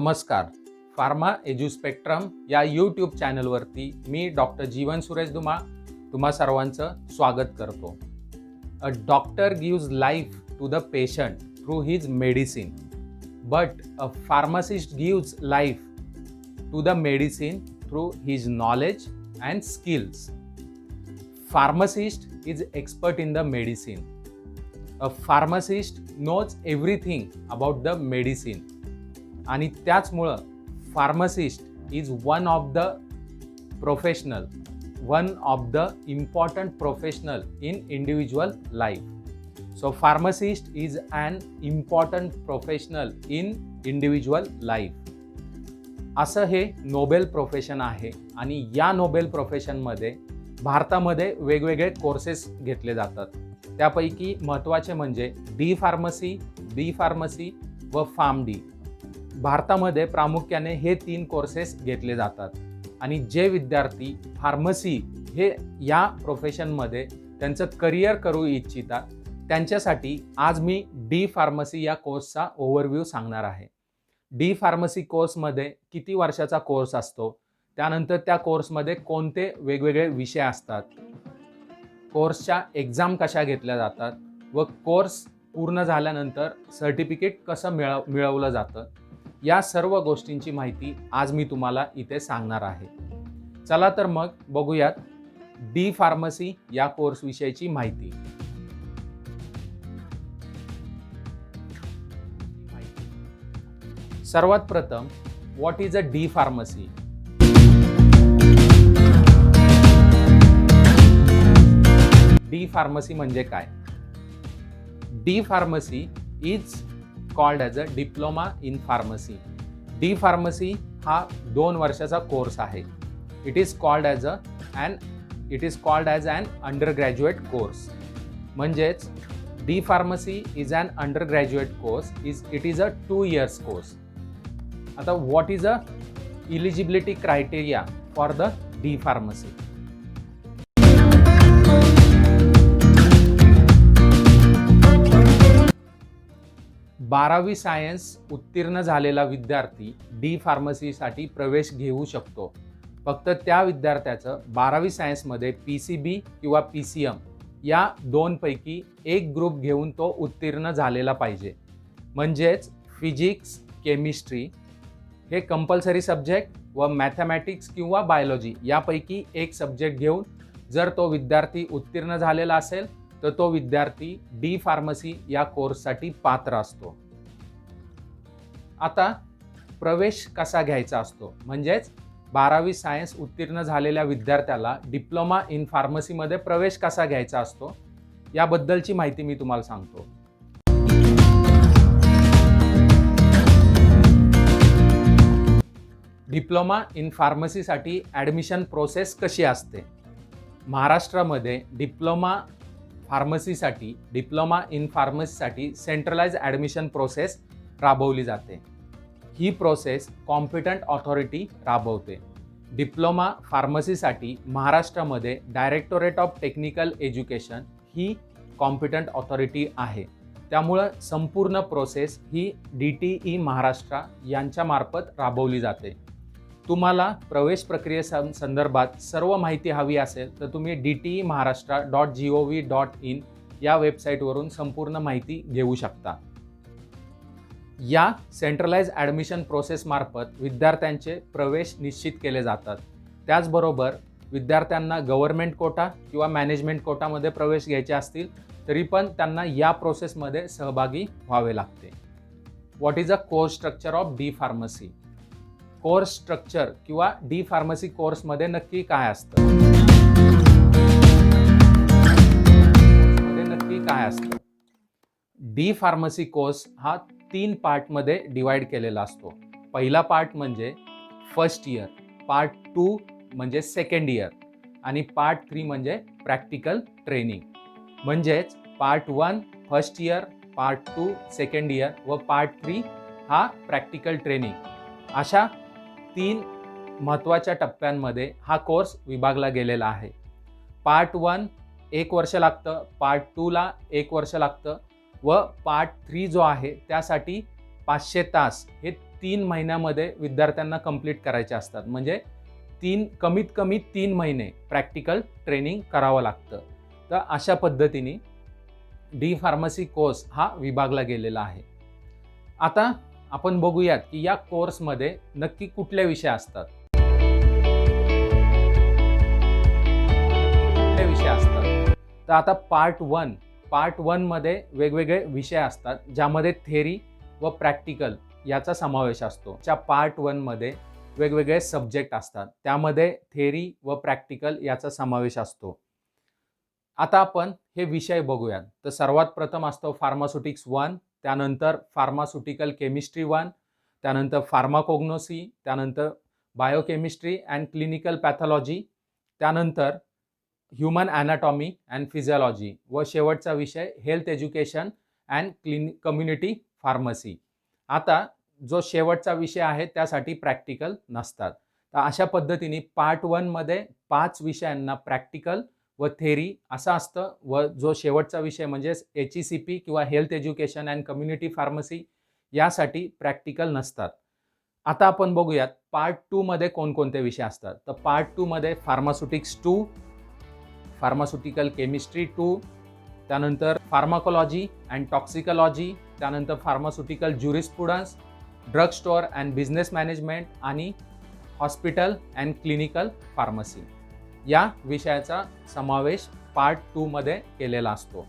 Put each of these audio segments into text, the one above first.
नमस्कार. फार्मा एज्युस्पेक्ट्रम या यूट्यूब चॅनलवरती मी डॉक्टर जीवन सुरेश धुमाळ तुम्हा सर्वांचं स्वागत करतो. A doctor gives life to the patient through his medicine, but a pharmacist gives life to the medicine through his knowledge and skills. Pharmacist is expert in the medicine. A pharmacist knows everything about the medicine. आणि त्याचमुळं pharmacist is one of the professional, one of the important professional in individual life. So pharmacist is an important professional in individual life. असं हे Nobel profession आहे आणि या Nobel प्रोफेशनमध्ये भारतामध्ये वेगवेगळे courses घेतले जातात. त्यापैकी महत्त्वाचे म्हणजे डी फार्मसी, बी फार्मसी व फार्म डी. भारतामध्ये प्रामुख्याने हे 3 कोर्सेस घेतले जातात आणि जे विद्यार्थी फार्मसी हे या प्रोफेशनमध्ये त्यांचं करिअर करू इच्छितात त्यांच्यासाठी आज मी डी फार्मसी या कोर्सचा ओव्हरव्ह्यू सांगणार आहे. डी फार्मसी कोर्समध्ये किती वर्षाचा कोर्स असतो, त्यानंतर त्या कोर्समध्ये कोणते वेगवेगळे विषय असतात, कोर्सच्या एक्झाम कशा घेतल्या जातात व कोर्स पूर्ण झाल्यानंतर सर्टिफिकेट कसं मिळवलं जातं, या सर्व गोष्टींची माहिती आज मी तुम्हाला इथे सांगणार आहे. चला तर मग बघूयात डी फार्मसी या कोर्सविषयीची माहिती. सर्वात प्रथम, what is a D pharmacy? D pharmacy म्हणजे काय? D pharmacy is called as a diploma in pharmacy. D pharmacy हा 2 वर्षाचा कोर्स आहे. It is called as an undergraduate course. म्हणजेच D pharmacy is an undergraduate course. It is a 2 years course. आता what is a eligibility criteria for the D pharmacy? 12वी science उत्तीर्ण झालेला विद्यार्थी D फार्मसीसाठी प्रवेश घेऊ शकतो. फक्त त्या विद्यार्थ्याचं 12वी सायन्समध्ये PCB किंवा PCM या 2 पैकी एक ग्रुप घेऊन तो उत्तीर्ण झालेला पाहिजे. म्हणजेच फिजिक्स, केमिस्ट्री हे कंपल्सरी सब्जेक्ट व मॅथमॅटिक्स किंवा बायोलॉजी यापैकी एक सब्जेक्ट घेऊन जर तो विद्यार्थी उत्तीर्ण झालेला असेल तर तो विद्यार्थी डी फार्मसी या कोर्ससाठी पात्र असतो. आता प्रवेश कसा घ्यायचा असतो? म्हणजेच 12वी सायन्स उत्तीर्ण झालेल्या विद्यार्थ्याला डिप्लोमा इन फार्मसीमध्ये प्रवेश कसा घ्यायचा असतो याबद्दलची माहिती मी तुम्हाला सांगतो. डिप्लोमा इन फार्मसीसाठी ॲडमिशन प्रोसेस कशी असते? महाराष्ट्रामध्ये डिप्लोमा इन फार्मसीसाठी सेंट्रलाइज ॲडमिशन प्रोसेस राबवली जाते. ही प्रोसेस कॉम्पिटंट ऑथॉरिटी राबवते. डिप्लोमा फार्मसीसाठी महाराष्ट्रामध्ये डायरेक्टोरेट ऑफ टेक्निकल एज्युकेशन ही कॉम्पिटंट ऑथॉरिटी आहे. त्यामुळं संपूर्ण प्रोसेस ही DTE महाराष्ट्र यांच्यामार्फत राबवली जाते. तुम्हाला प्रवेश प्रक्रियेसंदर्भात सर्व माहिती हवी असेल तर तुम्ही dtemaharaashtra.gov.in या वेबसाईटवरून संपूर्ण माहिती घेऊ शकता. या सेंट्रलाइज ॲडमिशन प्रोसेसमार्फत विद्यार्थ्यांचे प्रवेश निश्चित केले जातात. त्याचबरोबर विद्यार्थ्यांना गव्हर्नमेंट कोटा किंवा मॅनेजमेंट कोटामध्ये प्रवेश घ्यायचे असतील तरी पण त्यांना या प्रोसेसमध्ये सहभागी व्हावे लागते. What is a course structure of D pharmacy? Course structure किंवा डी फार्मसी कोर्समध्ये नक्की काय असतं? डी फार्मसी कोर्स हा 3 पार्टमध्ये डिवाइड केलेला असतो. पहिला पार्ट म्हणजे फर्स्ट इयर, पार्ट 2 म्हणजे सेकंड इयर आणि पार्ट 3 म्हणजे प्रॅक्टिकल ट्रेनिंग. म्हणजेच part 1 first year, part 2 second year व पार्ट 3 हा प्रॅक्टिकल ट्रेनिंग. अशा 3 महत्त्वाच्या टप्प्यांमध्ये हा कोर्स विभागला गेलेला आहे. पार्ट 1 1 वर्ष लागतं, पार्ट 2ला 1 वर्ष लागतं व पार्ट 3 जो आहे त्यासाठी 500 तास हे 3 महिन्यामध्ये विद्यार्थ्यांना कंप्लीट करायचे असतात. म्हणजे कमीत कमी 3 महिने प्रॅक्टिकल ट्रेनिंग करावं लागतं. तर अशा पद्धतीने डी फार्मसी कोर्स हा विभागला गेलेला आहे. आता आपण बघूयात की या कोर्समध्ये नक्की कुठले विषय असतात. तर आता पार्ट 1 मध्ये वेगवेगळे विषय असतात, ज्यामध्ये थेरी व प्रॅक्टिकल याचा समावेश असतो. त्या पार्ट 1 मध्ये वेगवेगळे सब्जेक्ट असतात, त्यामध्ये थेरी व प्रॅक्टिकल याचा समावेश असतो. आता आपण हे विषय बघूयात. तर सर्वात प्रथम असतो फार्मास्युटिक्स 1, त्यानंतर फार्मास्युटिकल केमिस्ट्री 1, त्यानंतर फार्माकोग्नोसी, त्यानंतर बायोकेमिस्ट्री अँड क्लिनिकल पॅथॉलॉजी, त्यानंतर ह्यूमन ॲनाटॉमी अँड फिजिओलॉजी व शेवटचा विषय health education and community pharmacy. आता जो शेवटचा विषय आहे त्यासाठी प्रॅक्टिकल नसतात. तर अशा पद्धतीने पार्ट 1 मध्ये 5 विषयांना प्रॅक्टिकल व थेरी असं असतं, व जो शेवटचा विषय म्हणजे HECP किंवा health education and community pharmacy यासाठी प्रॅक्टिकल नसतात. आता आपण बघूयात पार्ट 2 मध्ये कोणकोणते विषय असतात. तर पार्ट 2 मध्ये फार्मास्युटिक्स 2, फार्मास्युटिकल केमिस्ट्री 2, त्यानंतर फार्माकोलॉजी अँड टॉक्सिकोलॉजी, त्यानंतर pharmaceutical jurisprudence, drug store and business management आणि हॉस्पिटल अँड क्लिनिकल फार्मसी या विषयाचा समावेश पार्ट 2 मध्ये केलेला असतो.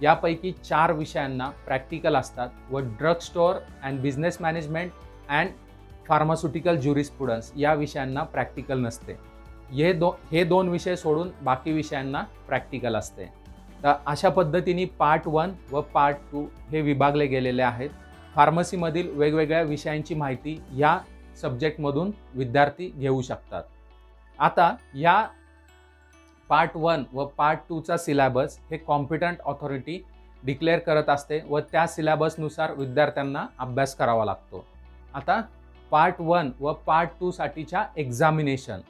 यापैकी 4 विषयांना प्रॅक्टिकल असतात व drug store and business management and pharmaceutical jurisprudence या विषयांना प्रॅक्टिकल नसते. हे दोन विषय सोडून बाकी विषयांना प्रॅक्टिकल असते. तर अशा पद्धतीने पार्ट 1 व पार्ट 2 हे विभागले गेलेले आहेत. फार्मसीमधील वेगवेगळ्या विषयांची माहिती या सब्जेक्टमधून विद्यार्थी घेऊ शकतात. आता या पार्ट 1 व पार्ट 2चा सिलेबस हे कॉम्पिटंट ऑथॉरिटी डिक्लेअर करत असते व त्या सिलेबसनुसार विद्यार्थ्यांना अभ्यास करावा लागतो. आता पार्ट 1 व पार्ट 2 साठीच्या एक्झामिनेशन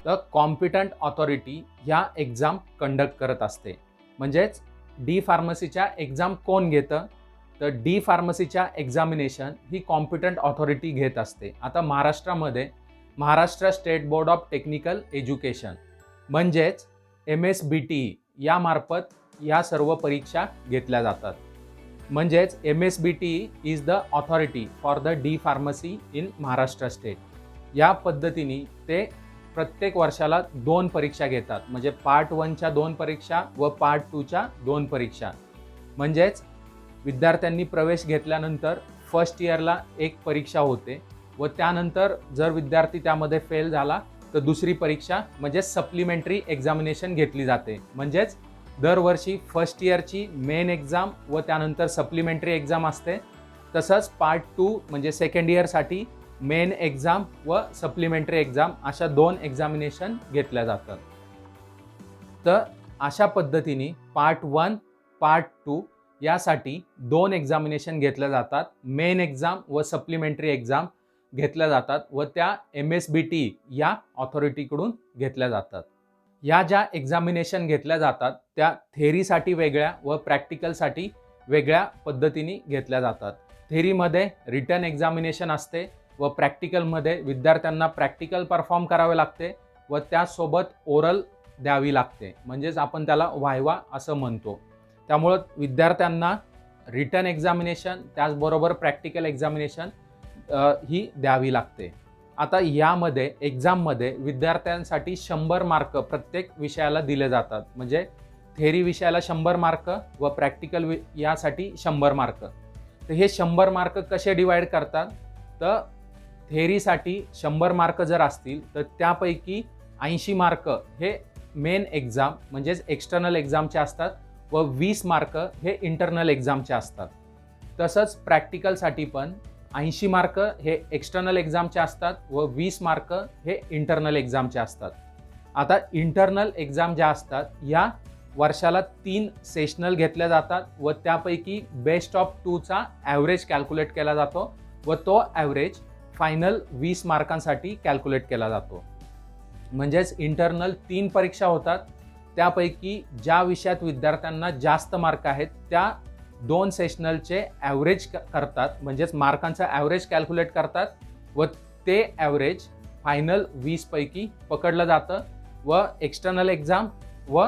तर कॉम्पिटंट ऑथॉरिटी ह्या एक्झाम कंडक्ट करत असते. म्हणजेच डी फार्मसीच्या एक्झाम कोण घेतं, तर डी फार्मसीच्या एक्झामिनेशन ही कॉम्पिटंट ऑथॉरिटी घेत असते. आता महाराष्ट्रामध्ये Maharashtra state board of technical education म्हणजेच MSBTE यामार्फत या सर्व परीक्षा घेतल्या जातात. म्हणजेच MSBTE is the authority for the D pharmacy in Maharashtra state. या पद्धतीने ते प्रत्येक वर्षाला 2 परीक्षा घेतात. म्हणजे पार्ट 1च्या 2 परीक्षा व पार्ट 2च्या 2 परीक्षा. म्हणजेच विद्यार्थ्यांनी प्रवेश घेतल्यानंतर फर्स्ट इयरला एक परीक्षा होते व त्यानंतर जर विद्यार्थी त्यामध्ये फेल झाला तर दुसरी परीक्षा म्हणजे सप्लिमेंटरी एक्झामिनेशन घेतली जाते. म्हणजेच दरवर्षी फर्स्ट इयरची मेन एक्झाम व त्यानंतर सप्लिमेंटरी एक्झाम असते. तसंच पार्ट 2 म्हणजे सेकंड इयरसाठी मेन एक्झाम व सप्लिमेंटरी एक्झाम अशा 2 एक्झामिनेशन घेतल्या जातात. तर अशा पद्धतीने पार्ट 1 पार्ट 2 यासाठी 2 एक्झामिनेशन घेतल्या जातात. मेन एक्झाम व सप्लिमेंटरी एक्झाम घेतल्या जातात व त्या MSBTE या ऑथॉरिटीकडून घेतल्या जातात. या ज्या एक्झामिनेशन घेतल्या जातात त्या थेरीसाठी वेगळ्या व प्रॅक्टिकलसाठी वेगळ्या पद्धतीने घेतल्या जातात. थेरीमध्ये रिटन एक्झामिनेशन असते व प्रॅक्टिकलमध्ये विद्यार्थ्यांना प्रॅक्टिकल परफॉर्म करावे लागते व त्यासोबत ओरल द्यावी लागते. म्हणजेच आपण त्याला व्हायवा असं म्हणतो. त्यामुळं विद्यार्थ्यांना रिटन एक्झामिनेशन त्याचबरोबर प्रॅक्टिकल एक्झामिनेशन ही द्यावी लागते. आता यामध्ये एक्झाममध्ये विद्यार्थ्यांसाठी 100 मार्क प्रत्येक विषयाला दिले जातात. म्हणजे थेरी विषयाला 100 मार्क व प्रॅक्टिकल यासाठी 100 मार्क. तर हे 100 मार्क कसे डिवाइड करतात, तर थेरीसाठी 100 मार्क जर असतील तर त्यापैकी 80 मार्क हे मेन एक्झाम म्हणजेच एक्सटर्नल एक्झामचे असतात व 20 मार्क हे इंटरनल एक्झामचे असतात. तसंच प्रॅक्टिकलसाठी पण 80 मार्क हे एक्सटर्नल एक्झामचे असतात व 20 मार्क हे इंटरनल एक्झामचे असतात. आता इंटरनल एक्झाम ज्या असतात या वर्षाला 3 सेशनल घेतल्या जातात व त्यापैकी बेस्ट ऑफ 2चा ॲव्हरेज कॅल्क्युलेट केला जातो व तो ॲव्हरेज फायनल 20 मार्कांसाठी कॅल्क्युलेट केला जातो. म्हणजेच इंटरनल 3 परीक्षा होतात त्यापैकी ज्या विषयात विद्यार्थ्यांना जास्त मार्क आहेत त्या 2 सेशनलचे ॲव्हरेज करतात, म्हणजेच मार्कांचा ॲव्हरेज कॅल्क्युलेट करतात व ते ॲव्हरेज फायनल 20 पैकी पकडलं जातं व एक्सटर्नल एक्झाम व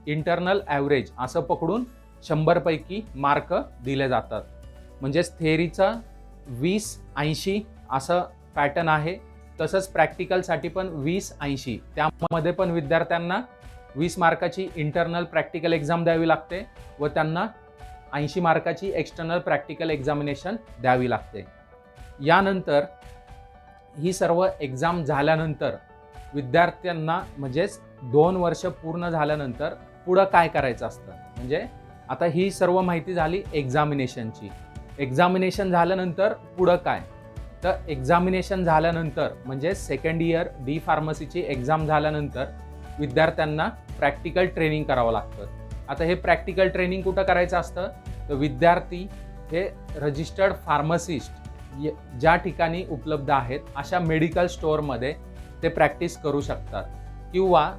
इंटरनल ॲव्हरेज असं पकडून 100 पैकी मार्क दिले जातात. म्हणजेच थेअरीचं 20-80 असं पॅटर्न आहे. तसंच प्रॅक्टिकलसाठी पण 20-80, त्यामध्ये पण विद्यार्थ्यांना 20 मार्काची इंटरनल प्रॅक्टिकल एक्झाम द्यावी लागते व त्यांना 80 मार्काची एक्सटर्नल प्रॅक्टिकल एक्झामिनेशन द्यावी लागते. यानंतर ही सर्व एक्झाम झाल्यानंतर विद्यार्थ्यांना म्हणजेच 2 वर्ष पूर्ण झाल्यानंतर पुढं काय करायचं असतं, म्हणजे आता ही सर्व माहिती झाली एक्झामिनेशनची. एक्झामिनेशन झाल्यानंतर पुढं काय, तर एक्झामिनेशन झाल्यानंतर म्हणजे सेकंड इयर डी फार्मसीची एक्झाम झाल्यानंतर विद्यार्थ्यांना प्रॅक्टिकल ट्रेनिंग करावं लागतं. आता हे प्रॅक्टिकल ट्रेनिंग कुठं करायचं असतं, तर विद्यार्थी हे रजिस्टर्ड फार्मसिस्ट ज्या ठिकाणी उपलब्ध आहेत अशा मेडिकल स्टोअरमध्ये ते प्रॅक्टिस करू शकतात किंवा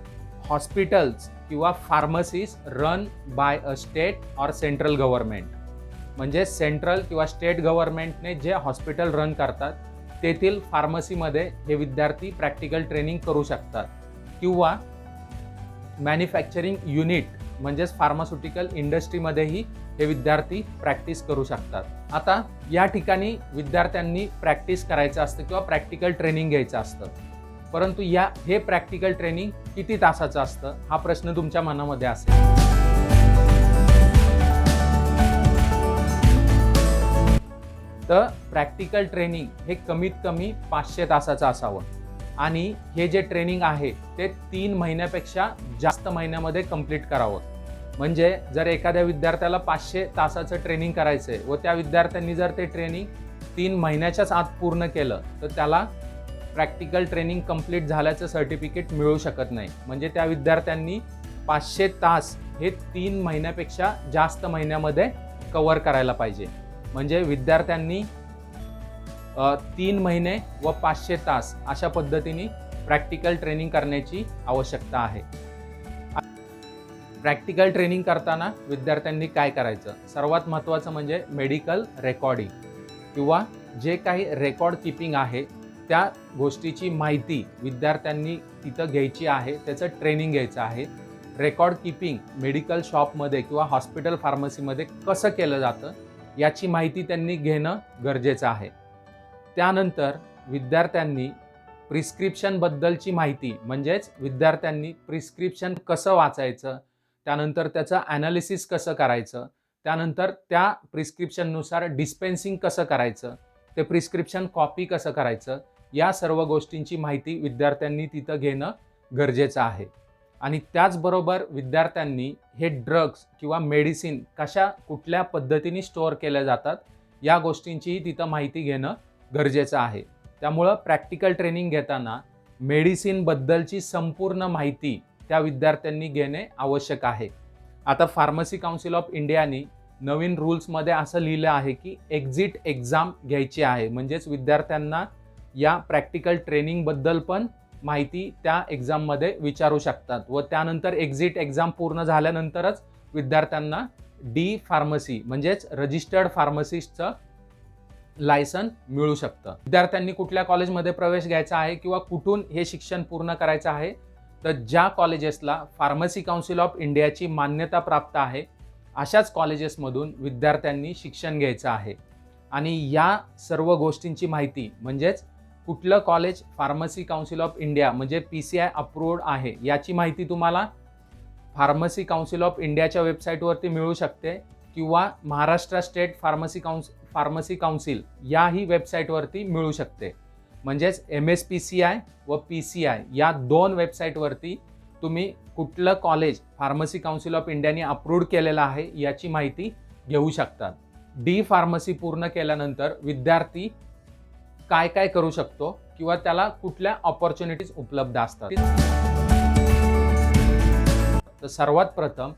हॉस्पिटल्स किंवा pharmacies run by a state or central government, म्हणजे सेंट्रल किंवा स्टेट गव्हर्नमेंटने जे हॉस्पिटल रन करतात तेथील फार्मसीमध्ये हे विद्यार्थी प्रॅक्टिकल ट्रेनिंग करू शकतात किंवा मॅन्युफॅक्चरिंग युनिट म्हणजेच फार्मास्युटिकल इंडस्ट्रीमध्येही हे विद्यार्थी प्रॅक्टिस करू शकतात. आता या ठिकाणी विद्यार्थ्यांनी प्रॅक्टिस करायचं असतं किंवा प्रॅक्टिकल ट्रेनिंग घ्यायचं असतं, परंतु हे प्रॅक्टिकल ट्रेनिंग किती तासाचं असतं हा प्रश्न तुमच्या मनामध्ये असेल. तर प्रॅक्टिकल ट्रेनिंग हे कमीत कमी 500 तासाचं असावं आणि हे जे ट्रेनिंग आहे ते 3 महिन्यापेक्षा जास्त महिन्यामध्ये कंप्लीट करावं. म्हणजे जर एखाद्या विद्यार्थ्याला 500 तासाचं ट्रेनिंग करायचं आहे व त्या विद्यार्थ्यांनी जर ते ट्रेनिंग 3 महिन्याच्याच आत पूर्ण केलं तर त्याला प्रॅक्टिकल ट्रेनिंग कंप्लीट झाल्याचं सर्टिफिकेट मिळू शकत नाही. म्हणजे त्या विद्यार्थ्यांनी 500 तास हे 3 महिन्यापेक्षा जास्त महिन्यामध्ये कव्हर करायला पाहिजे. म्हणजे विद्यार्थ्यांनी 3 महिने व 500 तास अशा पद्धतीने प्रॅक्टिकल ट्रेनिंग करण्याची आवश्यकता आहे. प्रॅक्टिकल ट्रेनिंग करताना विद्यार्थ्यांनी काय करायचं, सर्वात महत्त्वाचं म्हणजे मेडिकल रेकॉर्डिंग किंवा जे काही रेकॉर्ड किपिंग आहे त्या गोष्टीची माहिती विद्यार्थ्यांनी तिथं घ्यायची आहे, त्याचं ट्रेनिंग घ्यायचं आहे. रेकॉर्ड किपिंग मेडिकल शॉपमध्ये किंवा हॉस्पिटल फार्मसीमध्ये कसं केलं जातं याची माहिती त्यांनी घेणं गरजेचं आहे. त्यानंतर विद्यार्थ्यांनी प्रिस्क्रिप्शनबद्दलची माहिती म्हणजेच विद्यार्थ्यांनी प्रिस्क्रिप्शन कसं वाचायचं, त्यानंतर त्याचं ॲनालिसिस कसं करायचं, त्यानंतर त्या प्रिस्क्रिप्शननुसार डिस्पेन्सिंग कसं करायचं, ते प्रिस्क्रिप्शन कॉपी कसं करायचं, या सर्व गोष्टींची माहिती विद्यार्थ्यांनी तिथं घेणं गरजेचं आहे. आणि त्याचबरोबर विद्यार्थ्यांनी हे ड्रग्स किंवा मेडिसिन कुठल्या पद्धतीने स्टोअर केल्या जातात या गोष्टींचीही तिथं माहिती घेणं गरजेचं आहे. त्यामुळं प्रॅक्टिकल ट्रेनिंग घेताना मेडिसिनबद्दलची संपूर्ण माहिती त्या विद्यार्थ्यांनी घेणे आवश्यक आहे. आता फार्मसी काउन्सिल ऑफ इंडियाने नवीन रूल्समध्ये असं लिहिलं आहे की एक्झिट एक्झाम घ्यायची आहे, म्हणजेच विद्यार्थ्यांना या प्रॅक्टिकल ट्रेनिंगबद्दल पण माहिती त्या एक्झाममध्ये विचारू शकतात व त्यानंतर एक्झिट एक्झाम पूर्ण झाल्यानंतरच विद्यार्थ्यांना डी फार्मसी म्हणजेच रजिस्टर्ड फार्मसिस्टचं लायसन मिळू शकतं. विद्यार्थ्यांनी कुठल्या कॉलेजमध्ये प्रवेश घ्यायचा आहे किंवा कुठून हे शिक्षण पूर्ण करायचं आहे, तर ज्या कॉलेजेसला फार्मसी काउन्सिल ऑफ इंडियाची मान्यता प्राप्त आहे अशाच कॉलेजेसमधून विद्यार्थ्यांनी शिक्षण घ्यायचं आहे. आणि या सर्व गोष्टींची माहिती म्हणजेच कुठलं college pharmacy council of India म्हणजे PCI अप्रूव्ड आहे याची माहिती तुम्हाला फार्मसी काउन्सिल ऑफ इंडियाच्या वेबसाईटवरती मिळू शकते किंवा महाराष्ट्र स्टेट फार्मसी काउन्सिल याही वेबसाईटवरती मिळू शकते. म्हणजेच MSPCI व PCI या 2 वेबसाईटवरती तुम्ही कुठलं कॉलेज फार्मसी काउन्सिल ऑफ इंडियाने अप्रूव्ड केलेलं आहे याची माहिती घेऊ शकतात. डी फार्मसी पूर्ण केल्यानंतर विद्यार्थी काय काय करू शकतो किंवा त्याला कुठल्या ऑपॉर्च्युनिटीज उपलब्ध असतात. तर सर्वात प्रथम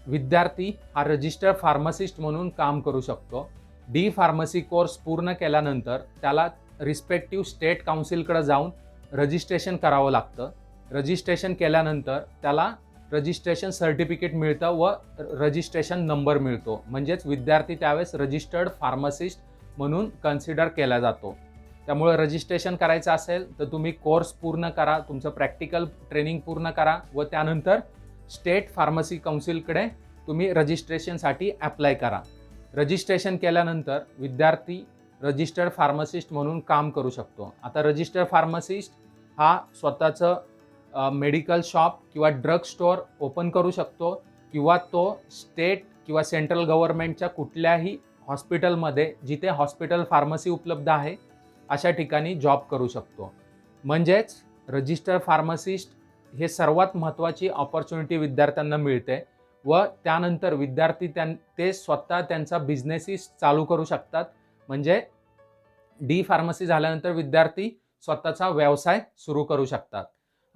विद्यार्थी हा रजिस्टर्ड फार्मासिस्ट म्हणून काम करू शकतो. डी फार्मसी कोर्स पूर्ण केल्यानंतर त्याला रिस्पेक्टिव्ह स्टेट काउन्सिलकडे जाऊन रजिस्ट्रेशन करावं लागतं. रजिस्ट्रेशन केल्यानंतर त्याला रजिस्ट्रेशन सर्टिफिकेट मिळतं व रजिस्ट्रेशन नंबर मिळतो. म्हणजेच विद्यार्थी त्यावेळेस रजिस्टर्ड फार्मासिस्ट म्हणून कन्सिडर केला जातो. त्यामुळे रजिस्ट्रेशन करायचं असेल तर तुम्ही कोर्स पूर्ण करा, तुमचं प्रॅक्टिकल ट्रेनिंग पूर्ण करा व त्यानंतर स्टेट फार्मसी काउन्सिलकडे तुम्ही रजिस्ट्रेशनसाठी अप्लाय करा. रजिस्ट्रेशन केल्यानंतर विद्यार्थी रजिस्टर्ड फार्मासिस्ट म्हणून काम करू शकतो. आता रजिस्टर्ड फार्मासिस्ट हा स्वतःचं मेडिकल शॉप किंवा ड्रग स्टोअर ओपन करू शकतो किंवा तो स्टेट किंवा सेंट्रल गव्हर्नमेंटच्या कुठल्याही हॉस्पिटलमध्ये जिथे हॉस्पिटल फार्मसी उपलब्ध आहे अशा ठिकाणी जॉब करू शकतो. म्हणजेच रजिस्टर्ड फार्मासिस्ट हे सर्वात महत्त्वाची ऑपॉर्च्युनिटी विद्यार्थ्यांना मिळते व त्यानंतर विद्यार्थी ते स्वतः त्यांचा बिझनेसही चालू करू शकतात. म्हणजे डी फार्मसी झाल्यानंतर विद्यार्थी स्वतःचा व्यवसाय सुरू करू शकतात.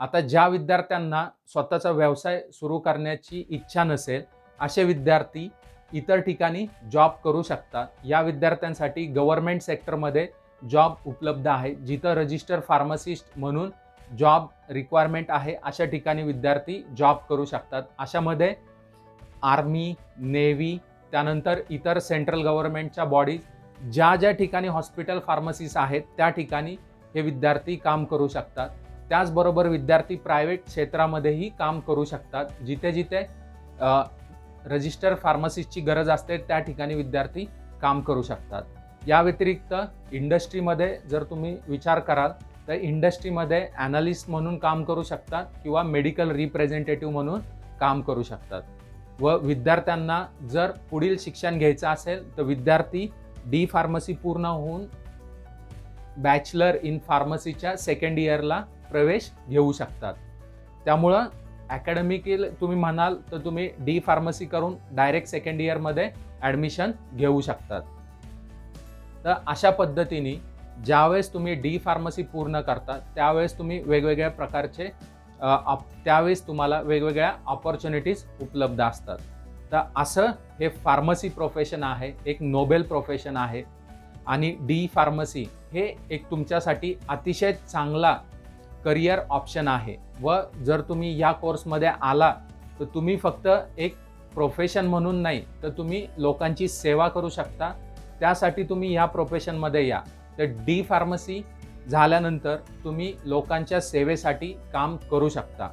आता ज्या विद्यार्थ्यांना स्वतःचा व्यवसाय सुरू करण्याची इच्छा नसेल असे विद्यार्थी इतर ठिकाणी जॉब करू शकतात. या विद्यार्थ्यांसाठी गव्हर्नमेंट सेक्टरमध्ये जॉब उपलब्ध आहे. जिथं रजिस्टर फार्मासिस्ट म्हणून जॉब रिक्वायरमेंट आहे अशा ठिकाणी विद्यार्थी जॉब करू शकतात. अशामध्ये आर्मी, नेव्ही, त्यानंतर इतर सेंट्रल गव्हर्नमेंटच्या बॉडीज ज्या ठिकाणी हॉस्पिटल फार्मसीज आहेत त्या ठिकाणी हे विद्यार्थी काम करू शकतात. त्याचबरोबर विद्यार्थी प्रायव्हेट क्षेत्रामध्येही काम करू शकतात. जिथे रजिस्टर फार्मसिस्टची गरज असते त्या ठिकाणी विद्यार्थी काम करू शकतात. या व्यतिरिक्त इंडस्ट्रीमध्ये जर तुम्ही विचार कराल तर इंडस्ट्रीमध्ये ॲनालिस्ट म्हणून काम करू शकतात किंवा मेडिकल रिप्रेझेंटेटिव्ह म्हणून काम करू शकतात. व विद्यार्थ्यांना जर पुढील शिक्षण घ्यायचं असेल तर विद्यार्थी डी फार्मसी पूर्ण होऊन बॅचलर इन फार्मसीच्या सेकंड इयरला प्रवेश घेऊ शकतात. त्यामुळं अकॅडमिकल तुम्ही म्हणाल तर तुम्ही डी फार्मसी करून डायरेक्ट सेकंड इयरमध्ये ॲडमिशन घेऊ शकतात. तर अशा पद्धतीने ज्यावेळेस तुम्ही डी फार्मसी पूर्ण करता त्यावेळेस तुम्ही वेगवेगळ्या प्रकारचे त्यावेळेस तुम्हाला वेगवेगळ्या ऑपॉर्च्युनिटीज उपलब्ध असतात. तर असं हे फार्मसी प्रोफेशन आहे, एक नोबेल प्रोफेशन आहे आणि डी फार्मसी हे एक तुमच्यासाठी अतिशय चांगला करिअर ऑप्शन आहे. व जर तुम्ही या कोर्समध्ये आला तर तुम्ही फक्त एक प्रोफेशन म्हणून नाही तर तुम्ही लोकांची सेवा करू शकता. त्यासाठी तुम्ही या प्रोफेशनमध्ये या. तर डी फार्मसी झाल्यानंतर तुम्ही लोकांच्या सेवेसाठी काम करू शकता.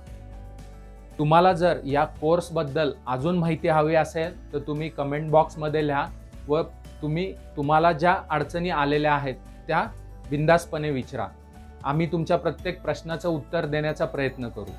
तुम्हाला जर या कोर्सबद्दल अजून माहिती हवी असेल तर तुम्ही कमेंट बॉक्समध्ये लिहा व तुम्हाला ज्या अडचणी आलेल्या आहेत त्या बिनधास्तपणे विचारा. आम्ही तुमच्या प्रत्येक प्रश्नाचं उत्तर देण्याचा प्रयत्न करू.